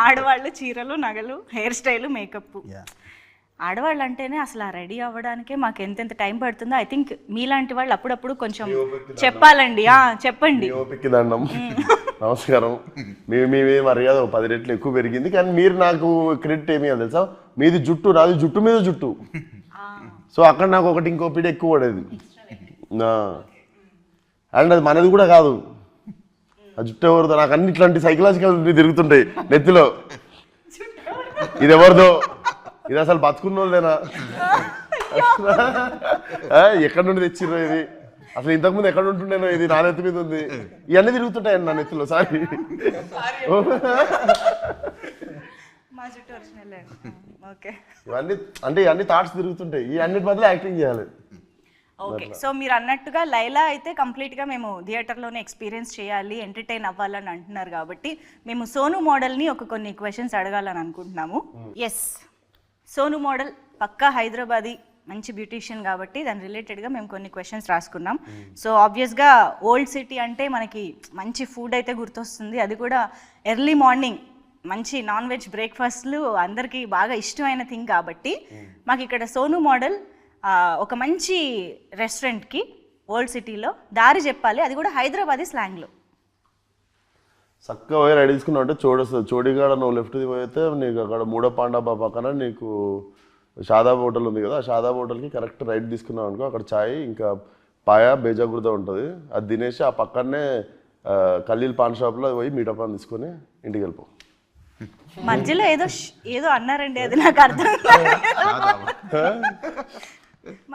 ఆడవాళ్ళు చీరలు, నగలు, హెయిర్ స్టైల్, మేకప్. ఆడవాళ్ళు అంటేనే అసలు రెడీ అవ్వడానికే మాకు ఎంతెంత టైం పడుతుందో. ఐ థింక్ మీలాంటి వాళ్ళు అప్పుడప్పుడు కొంచెం చెప్పాలండి. చెప్పండి. నమస్కారం. మీ మర్యాద 10 రెట్లు ఎక్కువ పెరిగింది, కానీ మీరు నాకు క్రెడిట్ ఏమి తెలుసా, మీది జుట్టు, నాది జుట్టు మీద జుట్టు. సో అక్కడ నాకు ఒకటి ఇంకో పీడ ఎక్కువ పడేది. అండ్ అది మనది కూడా కాదు, ఆ జుట్టు ఎవరిదో. నాకు అన్ని ఇట్లాంటి సైకలాజికల్ తిరుగుతుంటాయి నెత్తిలో. ఇది ఎవరిదో, ఇది అసలు బతుకున్నోళ్ళేనా, ఎక్కడి నుండి తెచ్చిర్రో ఇది, అసలు ఇంతకుముందు ఎక్కడ ఉంటుండేనో, ఇది నా నెత్తి మీద ఉంది. ఇవన్నీ తిరుగుతుంటాయండి నా నెత్తిలో. సారీ. ఇవన్నీ అంటే ఇవన్నీ థాట్స్ తిరుగుతుంటాయి, ఈ అన్నిటి బదులు యాక్టింగ్ చేయాలి. ఓకే. సో మీరు అన్నట్టుగా లైలా అయితే కంప్లీట్గా మేము థియేటర్లోనే ఎక్స్పీరియన్స్ చేయాలి, ఎంటర్టైన్ అవ్వాలని అంటున్నారు కాబట్టి మేము సోను మోడల్ని కొన్ని క్వశ్చన్స్ అడగాలని అనుకుంటున్నాము. ఎస్, సోను మోడల్ పక్కా హైదరాబాదీ, మంచి బ్యూటీషియన్ కాబట్టి దాని రిలేటెడ్గా మేము కొన్ని క్వశ్చన్స్ రాసుకున్నాం. సో ఆబ్వియస్గా ఓల్డ్ సిటీ అంటే మనకి మంచి ఫుడ్ అయితే గుర్తొస్తుంది, అది కూడా ఎర్లీ మార్నింగ్ మంచి నాన్ వెజ్ బ్రేక్ఫాస్ట్లు అందరికీ బాగా ఇష్టమైన థింగ్ కాబట్టి మాకు ఇక్కడ సోను మోడల్ ఒక మంచి రెస్టారెంట్కి ఓల్డ్ సిటీలో దారి చెప్పాలి, అది కూడా హైదరాబాదీ స్లాంగ్లో. చక్కగా పోయి రెడీ తీసుకున్నావు అంటే చూడొస్తుంది. చోడిగాడ నువ్వు లెఫ్ట్ పోయితే నీకు అక్కడ మూడో పాండాబా పక్కన నీకు షాదాబ్ హోటల్ ఉంది కదా, ఆ షాదాబ్ హోటల్కి కరెక్ట్ రైట్ తీసుకున్నావు అనుకో, అక్కడ చాయ్ ఇంకా పాయ బేజాగుర్ద ఉంటుంది. అది తినేసి ఆ పక్కనే ఖలీల్ పాన్ షాప్లో పోయి మీటప్ అని తీసుకొని ఇంటికి వెళ్ళిపో. మధ్యలో ఏదో అన్నారండి, అది నాకు అర్థం కాలేదు.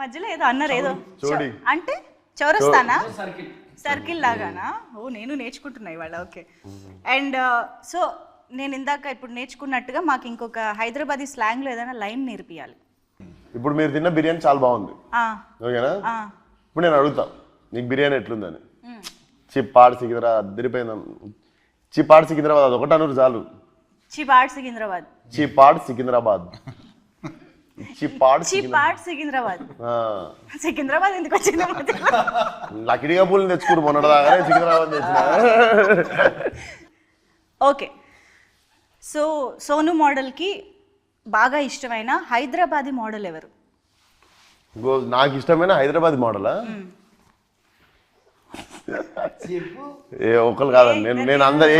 మధ్యలో ఏదో అన్నారు, ఏదో చోడి. అంటే చౌరస్తానా, సర్కిల్ లాగానా? ఓ నేను నేర్చుకుంటున్నా ఇవాళ. ఓకే. అండ్ సో నేను ఇందాక ఇప్పుడు నేర్చుకున్నట్టుగా మాకు ఇంకొక హైదరాబాదీ స్లాంగ్లో ఏదైనా లైన్ నేర్పియాలి. ఇప్పుడు మీరు తిన్న బిర్యానీ చాలా బాగుంది, ఓకేనా? ఇప్పుడు నేను అడుగుతా, నీకు బిర్యానీ ఎట్లుందని. చిప్పాడు సికింద్రా అద్దరిపోయిందా? చిప్పాడు సికింద్రాబాద్ అది ఒకటి అనరు చాలు. చిపాడ్ సికింద్రాబాద్. చిప్పాడు సికింద్రాబాద్. చిప్పాడు సికింద్రాబాద్. సికింద్రాబాద్ ఎందుకు వచ్చింది? లకిడిగా పూలు తెచ్చుకుని మొన్నటిదాకానే సికింద్రాబాద్ తెచ్చిన. ఓకే. సో సోను మోడల్కి బాగా ఇష్టమైన హైదరాబాదీ మోడల్ ఎవరు? నాకు ఇష్టమైన హైదరాబాద్ మోడలా? ఏ ఒకళ్ళు కాదండి, నేను అందరు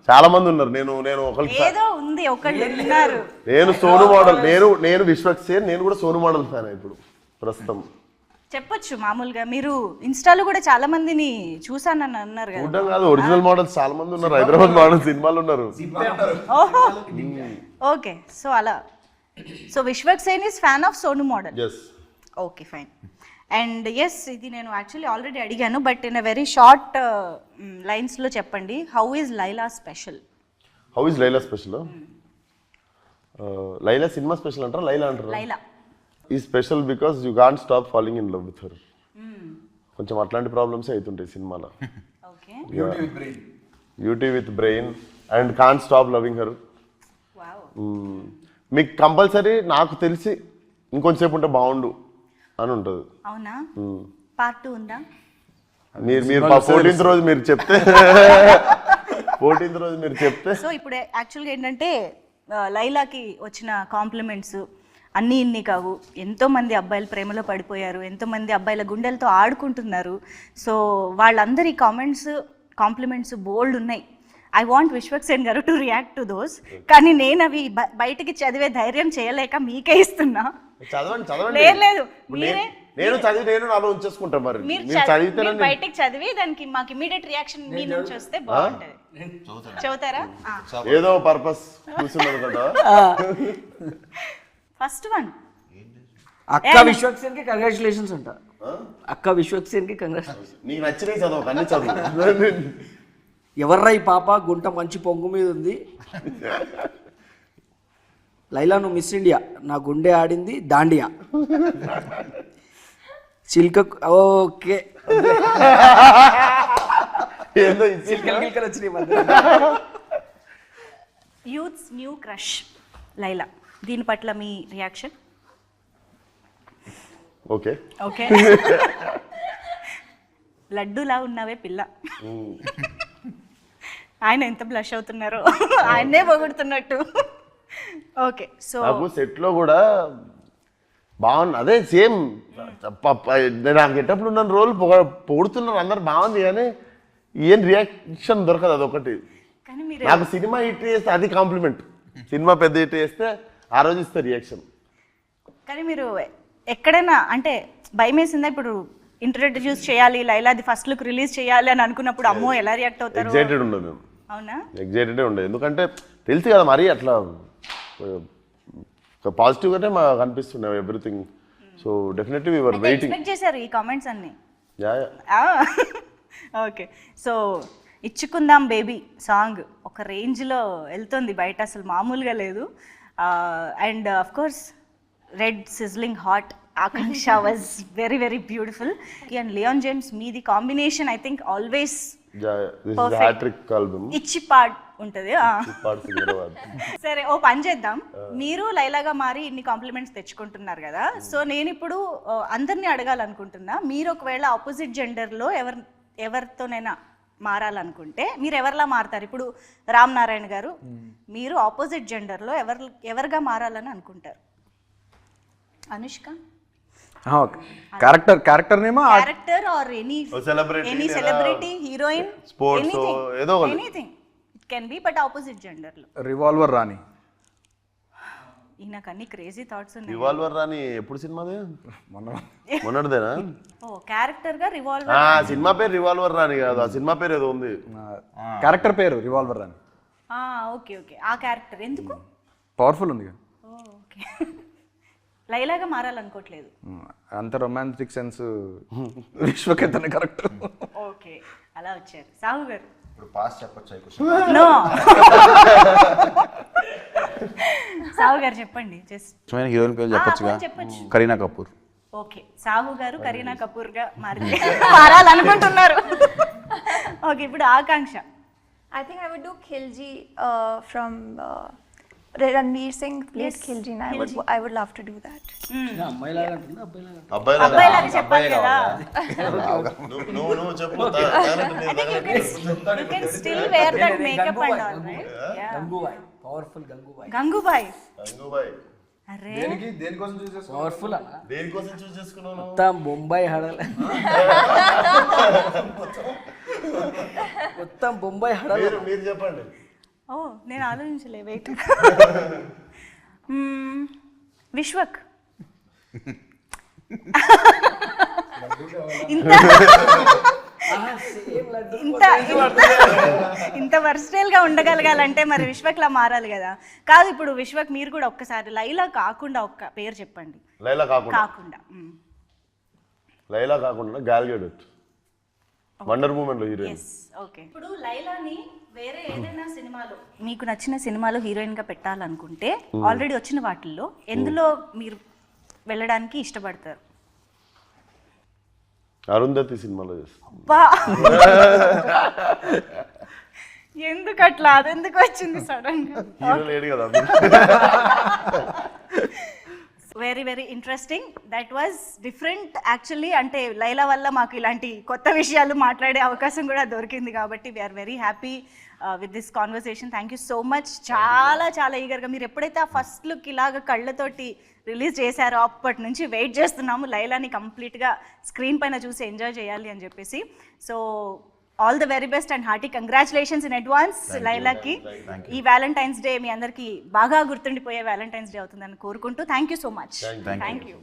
చాలా మంది ఉన్నారు. నేను ఒకరికి ఏదో ఉంది, ఒకళ్ళు ఉన్నారు. నేను సోను మోడల్, నేను విశ్వక్సేన్, నేను కూడా సోను మోడల్ ఫ్యాన్ ఇప్పుడు ప్రస్తుతం. చెప్పొచ్చు మామూలుగా. మీరు ఇన్స్టాలో కూడా చాలా మందిని చూసానని అన్నారు కదా. చూడడం కాదు, ఒరిజినల్ మోడల్స్ చాలా మంది ఉన్నారు, హైదరాబాద్ మోడల్ సినిమాలు ఉన్నారు. ఓహో, ఓకే. సో అలా, so Vishwaksen is fan of Sonu model. Okay, fine. And yes, ఇది నేను యాక్చువల్లీ ఆల్రెడీ అడిగాను, but in a very short లైన్స్లో చెప్పండి. How is Laila special? How is Laila special? Laila సినిమా స్పెషల్ అంటారా, లైలా అంటారా? Laila is special because you can't stop falling in love with her. కొంచెం అట్లాంటి ప్రాబ్లమ్స్ అవుతుంటాయి సినిమాలో. Okay. Beauty with brain and can't stop loving her. మీకు కంపల్సరీ నాకు తెలిసి ఇంకొంచెంసేపు ఉంటే బాగుండు అని ఉంటుంది. అవునా? పార్ట్ 2 ఉందా? మీరు 14th రోజు మీరు చెప్తే 14th రోజు మీరు చెప్తే. సో ఇప్పుడు యాక్చువల్గా ఏంటంటే లైలాకి వచ్చిన కాంప్లిమెంట్స్ అన్నీ ఇన్ని కావు. ఎంతోమంది అబ్బాయిలు ప్రేమలో పడిపోయారు, ఎంతోమంది అబ్బాయిల గుండెలతో ఆడుకుంటున్నారు. సో వాళ్ళందరి కాంప్లిమెంట్స్ బోల్డ్ ఉన్నాయి. ఐ వాంట్ విశ్వక్సేన్ గారు టు రియాక్ట్ టు దోస్, కానీ నేను అవి బయటికి చదివే ధైర్యం చేయలేక మీకే ఇస్తున్నా. చదవండి. లేదు, నేను చదివి నేను నాలో ఉంచేసుకుంటా. మరి మీరు చదివితే బయటికి చదివి దానికి మాకు ఇమీడియట్ రియాక్షన్ మీ నుంచి వస్తే బాగుంటది. చదువుతారా? ఏదో పర్పస్ కూర్చున్నది కదా. ఫస్ట్ వన్, అక్క విశ్వక్సేన్ కి కంగ్రాచులేషన్స్ అంట. అక్క విశ్వక్సేన్ కి కంగ్రాచులేషన్స్. నీకు నచ్చినవి చదువు, అన్ని చదువు. ఎవర్రా ఈ పాప, గుంట మంచి పొంగు మీద ఉంది. లైలా నువ్వు మిస్ ఇండియా, నా గుండె ఆడింది దాండియా. చిల్క ఓకే, ఏందో చిల్కలు వచ్చినాయి. యూత్స్ న్యూ క్రష్ లైలా, దీని పట్ల మీ రియాక్షన్? ఓకే. ఓకే. లడ్డూలా ఉన్నావే పిల్ల. ఆయన ఎంత బ్లష్ అవుతున్నారో, ఆయన్నే పొగుడుతున్నట్టు. ఓకే. సో నాకు సెట్ లో కూడా బాగుంది, అదే సేమ్ నాకు ఎట్టప్పుడు ఉన్న రోల్ పొగుడుతున్నారు అందరు, బాగుంది. కానీ ఏం రియాక్షన్ దొరకదు, అదొకటి. కానీ మీరు నాకు సినిమా హిట్ చేస్తే అది కాంప్లిమెంట్, సినిమా పెద్ద హిట్ చేస్తే ఆ రోజు ఇస్తే రియాక్షన్. కానీ మీరు ఎక్కడైనా అంటే భయం వేసిందా? ఇప్పుడు ఇంట్రడ్యూస్ చేయాలి, లైలాది ఫస్ట్ లుక్ రిలీజ్ చేయాలి అని అనుకున్నప్పుడు అమ్మో ఎలా రియాక్ట్ అవుతారు? ఎగ్జైటెడ్ ఉండదు మేము. అవునా? ఎగ్జైటెడే ఉండదు, ఎందుకంటే తెలుసు కదా మరీ అట్లా పాజిటివ్గానే మాకు అనిపిస్తున్నాయి everything. So definitely we were waiting. Expect చేశారు ఈ కామెంట్స్ అన్ని. ఓకే. సో ఇచ్చుకుందాం బేబీ సాంగ్ ఒక రేంజ్లో వెళ్తుంది బయట, అసలు మామూలుగా లేదు. And of course red sizzling hot Akanksha was very very beautiful. And Leon James మీది కాంబినేషన్ ఐ థింక్ ఆల్వేస్ ఇచ్చి పాడ్ ఉంటుంది. సరే, ఓ పని చేద్దాం. మీరు లైలాగా మారి ఇన్ని కాంప్లిమెంట్స్ తెచ్చుకుంటున్నారు కదా, సో నేను ఇప్పుడు అందరినీ అడగాలనుకుంటున్నా, మీరు ఒకవేళ ఆపోజిట్ జెండర్లో ఎవరితోనైనా మారాలనుకుంటే మీరు ఎవరిలా మారుతారు? ఇప్పుడు రామ్ నారాయణ గారు, మీరు ఆపోజిట్ జెండర్లో ఎవరిగా మారాలని అనుకుంటారు? అనుష్క క్యారెక్టర్ నేమా, character or any celebrity, heroine, sports, ఏదో anything it can be, but opposite gender లో. రివాల్వర్ రాణి. నాకు అన్ని క్రేజీ థాట్స్ ఉన్నాయి. రివాల్వర్ రాణి ఎప్పుడు సినిమాదే? మొన్నటిదేనా? ఓ క్యారెక్టర్ గా రివాల్వర్. సినిమా పేరు రివాల్వర్ రాణి కాదు, ఆ సినిమా పేరు ఏదో ఉంది, క్యారెక్టర్ పేరు రివాల్వర్ రాణి. ఓకే ఓకే ఆ క్యారెక్టర్ ఎందుకు పవర్ఫుల్ ఉంది కదా. ఓకే లైలాగా మారాలనుకోవట్లేదు. అంత రొమాంటిక్ సెన్స్ విశ్వకేతనే కరెక్ట్. ఓకే అలా వచ్చారు. సాహు గారు ఇప్పుడు పాస్ చెప్పొచ్చు నో సాహు గారు చెప్పండి జస్ట్ ఇష్టమైన హీరోయిన్ పేరు చెప్పొచ్చుగా. చెప్పొచ్చు. కరీనా కపూర్. ఓకే సాహు గారు కరీనా కపూర్ గా మారాలనుకుంటున్నారు. ఓకే ఇప్పుడు ఆకాంక్ష. I think I would do Khilji from Ranveer Singh plays Khilji. And I would love to do that. అమ్మాయి లాగా అంటుందా అబ్బాయి లాగా అబ్బాయిలాగా చెప్పాలి కదా. నువ్వు చెప్పు You can still wear that makeup and all, right? Yeah. Gangubai powerful Gangubai Gangubai. Gangubai అరే దేనికోసం చూస్ చేసుకో. పవర్ఫుల్ అన్న దేనికోసం చూస్ చేసుకున్నాను? మొత్తం బొంబాయి హడల మొత్తం బొంబాయి హడల మీరు చెప్పండి. ఓ నేను ఆలోచించలే వెయిట్. విశ్వక్ ఇంత ఇంత ఇంత వర్స్టైల్ గా ఉండగలగాలంటే మరి విశ్వక్లా మారాలి కదా. కాదు ఇప్పుడు విశ్వక్ మీరు కూడా ఒక్కసారి లైలా కాకుండా ఒక్క పేరు చెప్పండి. లైలా కాకుండా గాల్ గెడట్ వండర్ మూమెంట్ లో హీరోయిన్. ఓకే ఇప్పుడు లైలాని వేరే ఏదైనా సినిమాలో మీకు నచ్చిన సినిమాలో హీరోయిన్ గా పెట్టాలనుకుంటే ఆల్రెడీ వచ్చిన వాటిల్లో ఎందులో మీరు వెళ్ళడానికి ఇష్టపడతారు? అరుంధతి సినిమాలో చేస్తాను. ఎందుకు అట్లా అదెందుకు వచ్చింది సడన్ గా? హీరో లేడు కదా. Very very interesting. That was different actually. అంటే లైలా వల్ల మాకు ఇలాంటి కొత్త విషయాలు మాట్లాడే అవకాశం కూడా దొరికింది కాబట్టి we are very happy with this conversation. Thank you so much. చాలా చాలా ఈగర్గా మీరు ఎప్పుడైతే ఆ ఫస్ట్ లుక్ ఇలాగ కళ్ళతోటి రిలీజ్ చేశారో అప్పటి నుంచి వెయిట్ చేస్తున్నాము లైలాని కంప్లీట్గా స్క్రీన్ పైన చూసి ఎంజాయ్ చేయాలి అని చెప్పేసి. So all the very best and hearty congratulations in advance లైలాకి. ఈ వ్యాలంటైన్స్ డే మీ అందరికీ బాగా గుర్తుండిపోయే వ్యాలంటైన్స్ డే అవుతుందని కోరుకుంటూ thank you so much. Thank you.